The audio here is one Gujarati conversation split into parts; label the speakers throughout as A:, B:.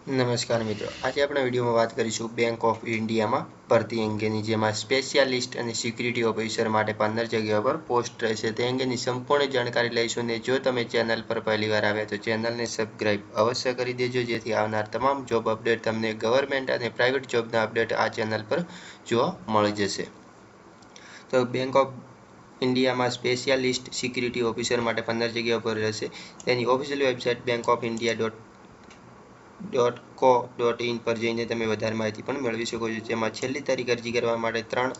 A: નમસ્કાર મિત્રો, આજે આપણે વિડીયોમાં વાત કરીશું બેંક ઓફ ઇન્ડિયામાં ભરતી અંગેની, જેમાં સ્પેશિયાલિસ્ટ અને સિક્યુરિટી ઓફિસર માટે 15 જગ્યાઓ પર પોસ્ટ રહેશે. તે અંગેની સંપૂર્ણ જાણકારી લઈશું. ને જો તમે ચેનલ પર પહેલીવાર આવ્યા તો ચેનલને સબસ્ક્રાઇબ અવશ્ય કરી દેજો, જેથી આવનાર તમામ જોબ અપડેટ તમને ગવર્મેન્ટ અને પ્રાઇવેટ જોબના અપડેટ આ ચેનલ પર જોવા મળી જશે. તો બેંક ઓફ ઇન્ડિયામાં સ્પેશિયાલિસ્ટ સિક્યુરિટી ઓફિસર માટે 15 જગ્યાઓ પર રહેશે. તેની ઓફિશિયલ વેબસાઇટ bankofIndia.co.in પર જઈને તમે વધારે માહિતી પણ મેળવી શકો છો. જેમાં છેલ્લી તારીખ અરજી કરવા માટે 3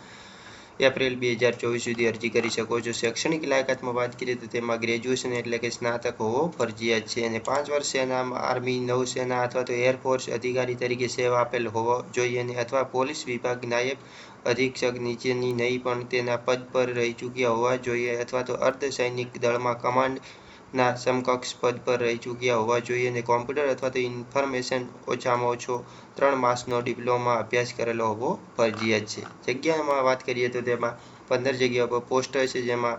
A: એપ્રિલ 2024 સુધી અરજી કરી શકો છો. શૈક્ષણિક લાયકાતમાં વાત કરીએ તો તેમાં ગ્રેજ્યુએશન એટલે કે સ્નાતક હોવો ફરજિયાત છે અને 5 વર્ષ સેનામાં, આર્મી, નૌસેના અથવા તો એરફોર્સ અધિકારી તરીકે સેવા આપેલ હોવો જોઈએ અને અથવા પોલીસ વિભાગ નાયબ અધિક્ષક નીચેની નહીં પણ તેના પદ પર રહી ચૂક્યા હોવા જોઈએ અથવા તો અર્ધ સૈનિક દળમાં કમાન્ડના સમકક્ષ પદ પર રહી ચૂક્યા હોવા જોઈએ અને કોમ્પ્યુટર અથવા તો ઇન્ફોર્મેશન ઓછામાં ઓછો 3 માસનો ડિપ્લોમા અભ્યાસ કરેલો હોવો ફરજિયાત છે. જગ્યામાં વાત કરીએ તો તેમાં 15 જગ્યાઓ પર પોસ્ટ હશે, જેમાં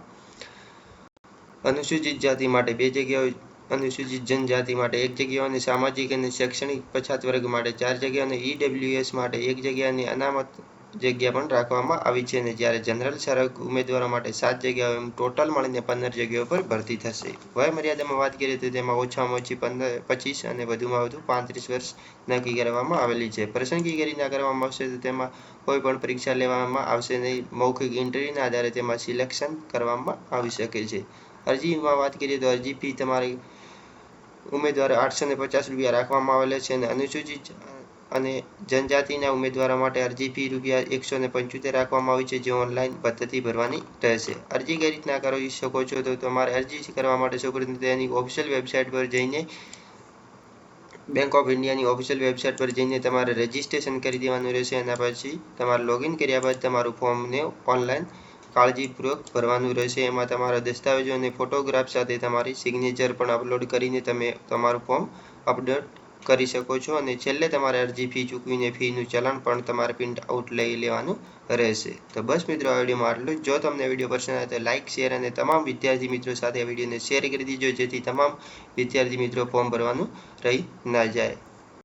A: અનુસૂચિત જાતિ માટે 2 જગ્યાઓ, અનુસૂચિત જનજાતિ માટે 1 જગ્યાઓ અને સામાજિક અને શૈક્ષણિક પછાત વર્ગ માટે 4 જગ્યાઓ અને ઈડબ્લ્યુએસ માટે 1 જગ્યા અને અનામત જગ્યા પણ રાખવામાં આવી છે. અને જ્યારે જનરલ સર્ગ ઉમેદવારો માટે 7 જગ્યાઓ, એમ ટોટલ મળીને 15 જગ્યાઓ પર ભરતી થશે. વય મર્યાદામાં વાત કરીએ તો તેમાં ઓછામાં ઓછી 25 અને વધુમાં વધુ 35 વર્ષ નક્કી કરવામાં આવેલી છે. પસંદગી કરીને કરવામાં આવશે તો તેમાં કોઈ પણ પરીક્ષા લેવામાં આવશે નહીં. મૌખિક ઇન્ટરવ્યુના આધારે તેમાં સિલેક્શન કરવામાં આવી શકે છે. અરજીમાં વાત કરીએ તો અરજી ફી તમારી ઉમેદવારો 850 રૂપિયા રાખવામાં આવેલા છે અને અનુસૂચિત અને જનજાતિના ઉમેદવારો માટે અરજી ફી રૂપિયા 175 રાખવામાં આવી છે, જે ઓનલાઈન પદ્ધતિ ભરવાની રહેશે. અરજી કઈ રીતના કરી શકો છો તો તમારે અરજી કરવા માટે સૌપ્રથમ તેની ઓફિશિયલ વેબસાઇટ પર જઈને બેંક ઓફ ઇન્ડિયાની ઓફિશિયલ વેબસાઇટ પર જઈને તમારે રજિસ્ટ્રેશન કરી દેવાનું રહેશે. એના પછી તમારે લોગિન કર્યા બાદ તમારું ફોર્મને ઓનલાઈન કાળજીપૂર્વક ભરવાનું રહેશે. એમાં તમારા દસ્તાવેજો અને ફોટોગ્રાફ સાથે તમારી સિગ્નેચર પણ અપલોડ કરીને તમે તમારું ફોર્મ અપડેટ કરી શકો છો અને છેલ્લે તમારે અરજી ફી ચૂકવીને ફીનું ચલણ પણ તમારે પ્રિન્ટ આઉટ લઈ લેવાનું રહેશે. તો બસ મિત્રો, આ વિડીયોમાં આટલું જ. જો તમને વિડીયો પસંદ આવે તો લાઇક, શેર અને તમામ વિદ્યાર્થી મિત્રો સાથે વિડીયોને શેર કરી દીજો, જેથી તમામ વિદ્યાર્થી મિત્રો ફોર્મ ભરવાનું રહી ના જાય.